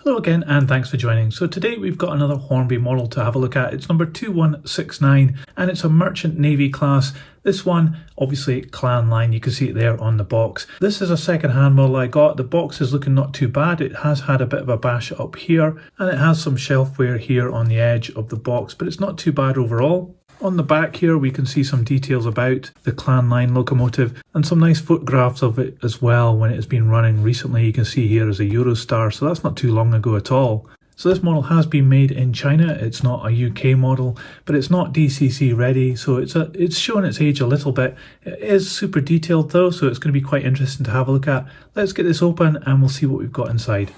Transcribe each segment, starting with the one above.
Hello again and thanks for joining. So today we've got another Hornby model to have a look at. It's number 2169 and it's a Merchant Navy class. This one, obviously clan line, you can see it there on the box. This is a second-hand model I got. The box is looking not too bad. It has had a bit of a bash up here and it has some shelfware here on the edge of the box, but it's not too bad overall. On the back here we can see some details about the clan line locomotive and some nice photographs of it as well when it has been running recently. You can see here as a Eurostar, so that's not too long ago at all. So this model has been made in China. It's not a UK model, but it's not DCC ready, so it's showing its age a little bit. It is super detailed though, so it's going to be quite interesting to have a look at. Let's get this open and we'll see what we've got inside.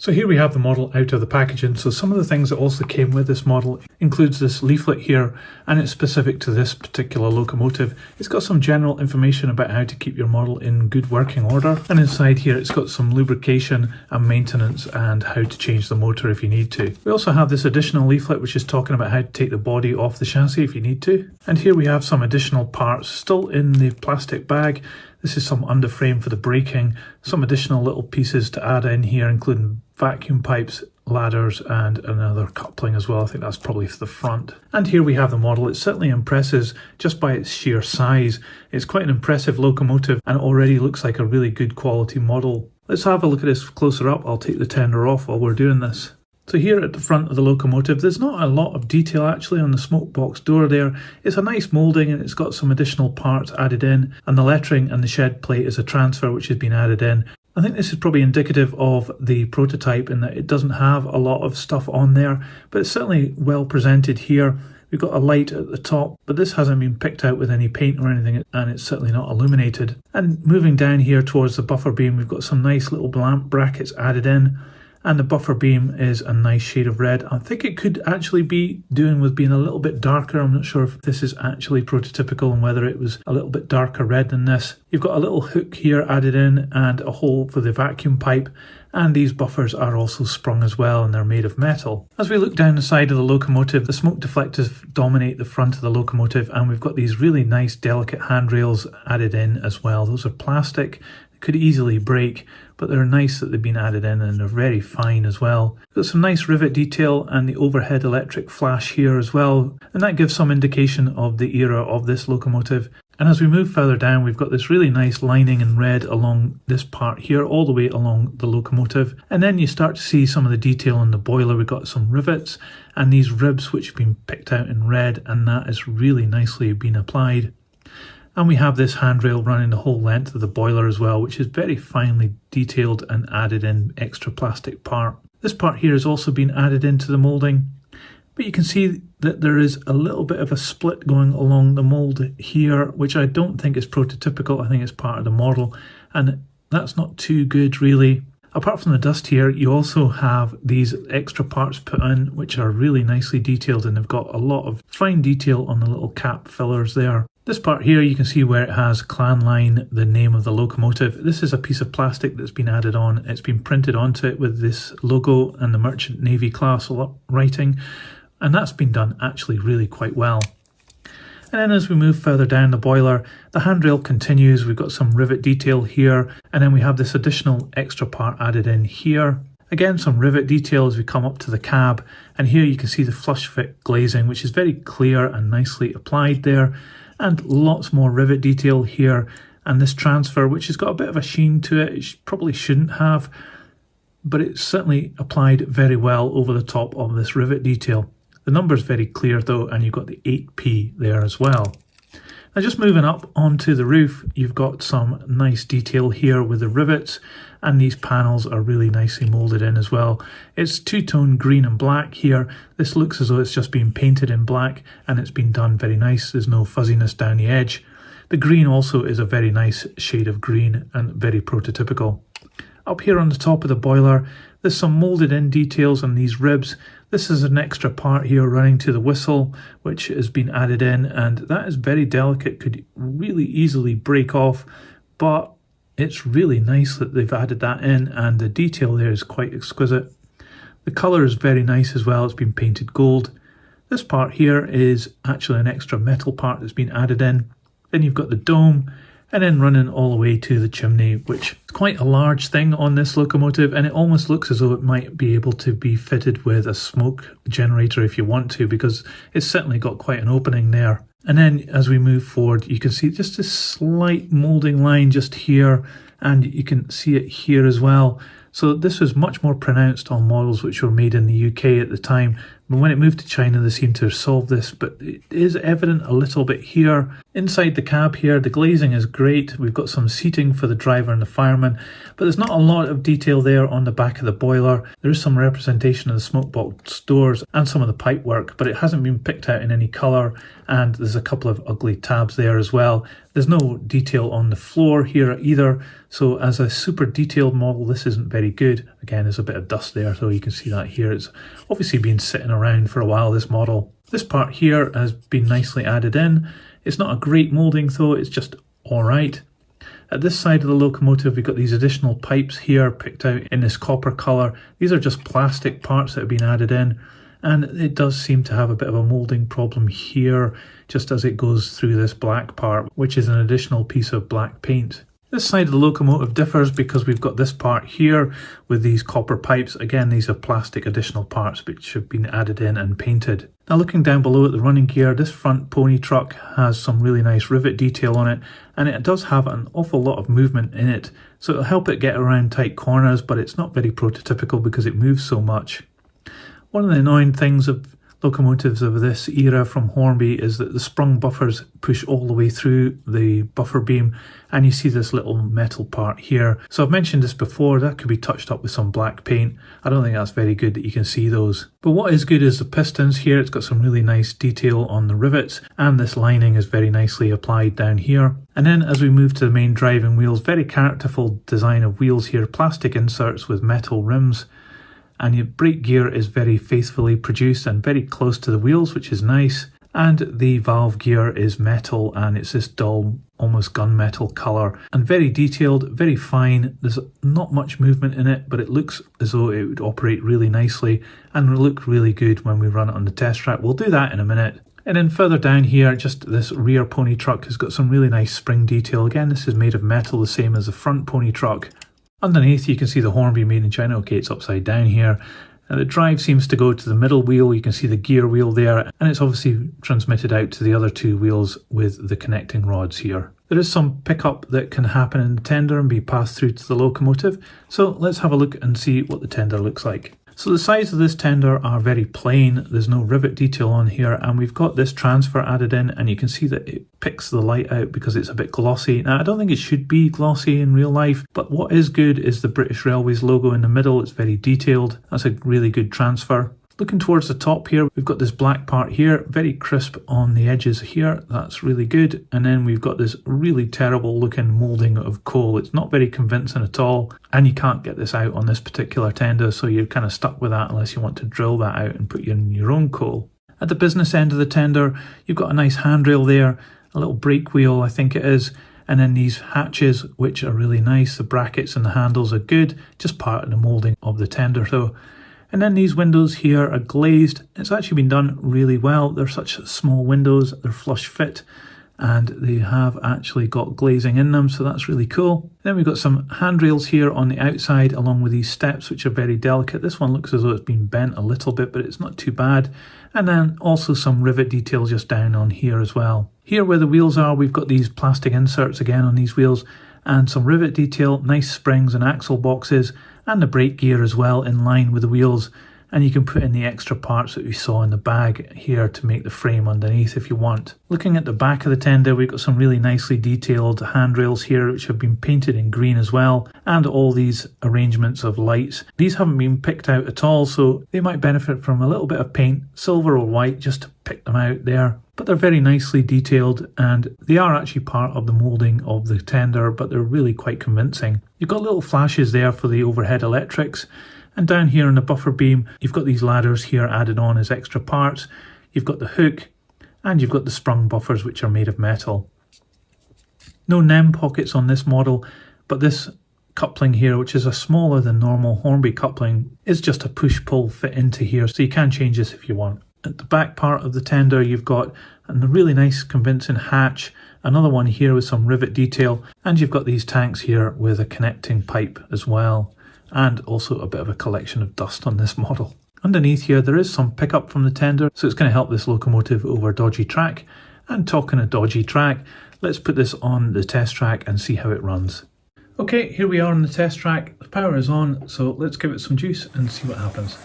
So here we have the model out of the packaging. So some of the things that also came with this model includes this leaflet here, and it's specific to this particular locomotive. It's got some general information about how to keep your model in good working order. And inside here it's got some lubrication and maintenance and how to change the motor if you need to. We also have this additional leaflet which is talking about how to take the body off the chassis if you need to. And here we have some additional parts still in the plastic bag. This is some underframe for the braking, some additional little pieces to add in here, including vacuum pipes, ladders, and another coupling as well. I think that's probably for the front. And here we have the model. It certainly impresses just by its sheer size. It's quite an impressive locomotive and it already looks like a really good quality model. Let's have a look at this closer up. I'll take the tender off while we're doing this. So here at the front of the locomotive, there's not a lot of detail actually on the smoke box door there. It's a nice moulding and it's got some additional parts added in, and the lettering and the shed plate is a transfer which has been added in. I think this is probably indicative of the prototype in that it doesn't have a lot of stuff on there, but it's certainly well presented here. We've got a light at the top, but this hasn't been picked out with any paint or anything, and it's certainly not illuminated. And moving down here towards the buffer beam, we've got some nice little lamp brackets added in. And the buffer beam is a nice shade of red. I think it could actually be doing with being a little bit darker. I'm not sure if this is actually prototypical and whether it was a little bit darker red than this. You've got a little hook here added in and a hole for the vacuum pipe. And these buffers are also sprung as well, and they're made of metal. As we look down the side of the locomotive, the smoke deflectors dominate the front of the locomotive, and we've got these really nice delicate handrails added in as well. Those are plastic. Could easily break, but they're nice that they've been added in and they're very fine as well. Got some nice rivet detail and the overhead electric flash here as well, and that gives some indication of the era of this locomotive. And as we move further down, we've got this really nice lining in red along this part here, all the way along the locomotive. And then you start to see some of the detail on the boiler. We've got some rivets and these ribs which have been picked out in red, and that is really nicely been applied. And we have this handrail running the whole length of the boiler as well, which is very finely detailed and added in extra plastic part. This part here has also been added into the moulding, but you can see that there is a little bit of a split going along the mould here, which I don't think is prototypical. I think it's part of the model, and that's not too good really. Apart from the dust here, you also have these extra parts put in, which are really nicely detailed, and they've got a lot of fine detail on the little cap fillers there. This part here, you can see where it has clan line, the name of the locomotive. This is a piece of plastic that's been added on. It's been printed onto it with this logo and the Merchant Navy class writing, and that's been done actually really quite well. And then as we move further down the boiler, the handrail continues. We've got some rivet detail here, and then we have this additional extra part added in here. Again, some rivet detail as we come up to the cab, and here you can see the flush fit glazing, which is very clear and nicely applied there. And lots more rivet detail here, and this transfer which has got a bit of a sheen to it. It probably shouldn't have, but it's certainly applied very well over the top of this rivet detail. The number's very clear though, and you've got the 8p there as well. Now just moving up onto the roof, you've got some nice detail here with the rivets, and these panels are really nicely moulded in as well. It's two-tone green and black here. This looks as though it's just been painted in black, and it's been done very nice. There's no fuzziness down the edge. The green also is a very nice shade of green and very prototypical. Up here on the top of the boiler, there's some moulded in details on these ribs. This is an extra part here running to the whistle, which has been added in, and that is very delicate, could really easily break off, but it's really nice that they've added that in, and the detail there is quite exquisite. The colour is very nice as well. It's been painted gold. This part here is actually an extra metal part that's been added in. Then you've got the dome, and then running all the way to the chimney, which is quite a large thing on this locomotive, and it almost looks as though it might be able to be fitted with a smoke generator if you want to, because it's certainly got quite an opening there. And then as we move forward, you can see just this slight moulding line just here, and you can see it here as well. So this was much more pronounced on models which were made in the UK at the time. But when it moved to China, they seem to have solved this, but it is evident a little bit here. Inside the cab here, the glazing is great. We've got some seating for the driver and the fireman, but there's not a lot of detail there on the back of the boiler. There is some representation of the smoke box doors and some of the pipe work, but it hasn't been picked out in any colour, and there's a couple of ugly tabs there as well. There's no detail on the floor here either, so as a super detailed model, this isn't very good. Again, there's a bit of dust there, so you can see that here. It's obviously been sitting around for a while, this model. This part here has been nicely added in. It's not a great moulding though, it's just alright. At this side of the locomotive, we've got these additional pipes here picked out in this copper colour. These are just plastic parts that have been added in, and it does seem to have a bit of a moulding problem here just as it goes through this black part, which is an additional piece of black paint. This side of the locomotive differs because we've got this part here with these copper pipes. Again, these are plastic additional parts which have been added in and painted. Now looking down below at the running gear, this front pony truck has some really nice rivet detail on it, and it does have an awful lot of movement in it, so it'll help it get around tight corners, but it's not very prototypical because it moves so much. One of the annoying things of locomotives of this era from Hornby is that the sprung buffers push all the way through the buffer beam, and you see this little metal part here. So I've mentioned this before, that could be touched up with some black paint. I don't think that's very good that you can see those. But what is good is the pistons here. It's got some really nice detail on the rivets, and this lining is very nicely applied down here. And then as we move to the main driving wheels, very characterful design of wheels here, plastic inserts with metal rims. And your brake gear is very faithfully produced and very close to the wheels, which is nice. And the valve gear is metal, and it's this dull, almost gunmetal colour, and very detailed, very fine. There's not much movement in it, but it looks as though it would operate really nicely and will look really good when we run it on the test track. We'll do that in a minute. And then further down here, just this rear pony truck has got some really nice spring detail. Again, this is made of metal, the same as the front pony truck. Underneath you can see the Hornby made in China. Okay, it's upside down here. The drive seems to go to the middle wheel. You can see the gear wheel there, and it's obviously transmitted out to the other two wheels with the connecting rods here. There is some pickup that can happen in the tender and be passed through to the locomotive. So let's have a look and see what the tender looks like. So the sides of this tender are very plain. There's no rivet detail on here, and we've got this transfer added in, and you can see that it picks the light out because it's a bit glossy. Now I don't think it should be glossy in real life, but what is good is the British Railways logo in the middle. It's very detailed. That's a really good transfer. Looking towards the top here, we've got this black part here, very crisp on the edges here. That's really good. And then we've got this really terrible looking moulding of coal. It's not very convincing at all, and you can't get this out on this particular tender, so you're kind of stuck with that unless you want to drill that out and put in your own coal. At the business end of the tender, you've got a nice handrail there, a little brake wheel I think it is, and then these hatches which are really nice. The brackets and the handles are good, just part of the moulding of the tender though. And then these windows here are glazed. It's actually been done really well. They're such small windows, they're flush fit, and they have actually got glazing in them, so that's really cool. Then we've got some handrails here on the outside along with these steps which are very delicate. This one looks as though it's been bent a little bit, but it's not too bad. And then also some rivet detail just down on here as well. Here where the wheels are, we've got these plastic inserts again on these wheels, and some rivet detail, nice springs and axle boxes, and the brake gear as well in line with the wheels. And you can put in the extra parts that we saw in the bag here to make the frame underneath if you want. Looking at the back of the tender, we've got some really nicely detailed handrails here which have been painted in green as well, and all these arrangements of lights. These haven't been picked out at all, so they might benefit from a little bit of paint, silver or white, just to pick them out there. But they're very nicely detailed, and they are actually part of the moulding of the tender, but they're really quite convincing. You've got little flashes there for the overhead electrics, and down here in the buffer beam, you've got these ladders here added on as extra parts. You've got the hook, and you've got the sprung buffers which are made of metal. No NEM pockets on this model, but this coupling here, which is a smaller than normal Hornby coupling, is just a push-pull fit into here, so you can change this if you want. At the back part of the tender you've got a really nice convincing hatch, another one here with some rivet detail, and you've got these tanks here with a connecting pipe as well, and also a bit of a collection of dust on this model. Underneath here there is some pickup from the tender, so it's going to help this locomotive over dodgy track. And talking of dodgy track, let's put this on the test track and see how it runs. Okay, here we are on the test track. The power is on, so let's give it some juice and see what happens.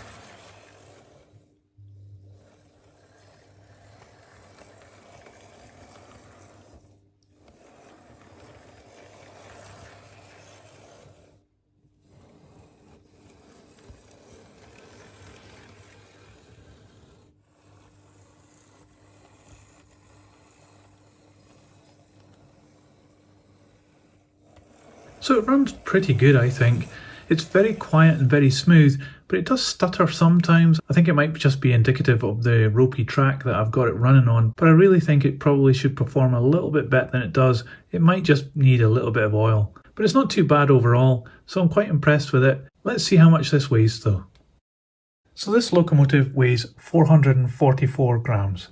So it runs pretty good, I think. It's very quiet and very smooth, but it does stutter sometimes. I think it might just be indicative of the ropey track that I've got it running on, but I really think it probably should perform a little bit better than it does. It might just need a little bit of oil, but it's not too bad overall, so I'm quite impressed with it. Let's see how much this weighs though. So this locomotive weighs 444 grams.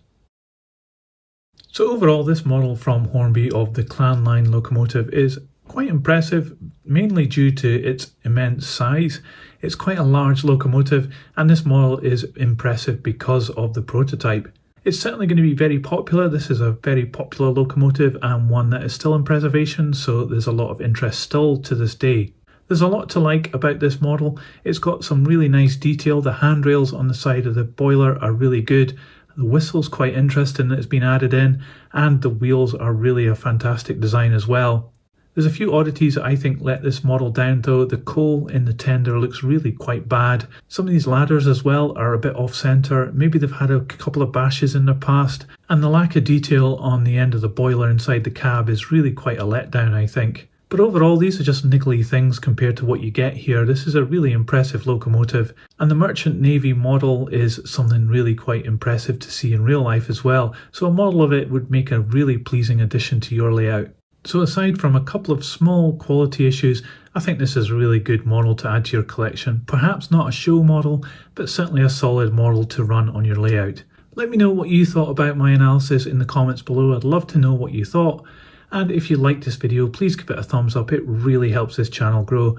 So overall, this model from Hornby of the Clan Line locomotive is quite impressive, mainly due to its immense size. It's quite a large locomotive, and this model is impressive because of the prototype. It's certainly going to be very popular. This is a very popular locomotive and one that is still in preservation, so there's a lot of interest still to this day. There's a lot to like about this model. It's got some really nice detail. The handrails on the side of the boiler are really good. The whistle's quite interesting that it's been added in, and the wheels are really a fantastic design as well. There's a few oddities that I think let this model down though. The coal in the tender looks really quite bad. Some of these ladders as well are a bit off centre. Maybe they've had a couple of bashes in the past. And the lack of detail on the end of the boiler inside the cab is really quite a letdown, I think. But overall, these are just niggly things compared to what you get here. This is a really impressive locomotive. And the Merchant Navy model is something really quite impressive to see in real life as well. So a model of it would make a really pleasing addition to your layout. So aside from a couple of small quality issues, I think this is a really good model to add to your collection. Perhaps not a show model, but certainly a solid model to run on your layout. Let me know what you thought about my analysis in the comments below. I'd love to know what you thought. And if you liked this video, please give it a thumbs up. It really helps this channel grow.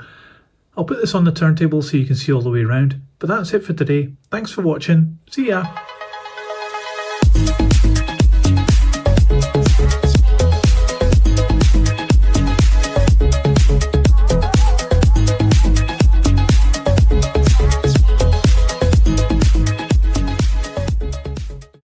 I'll put this on the turntable so you can see all the way around. But that's it for today. Thanks for watching. See ya!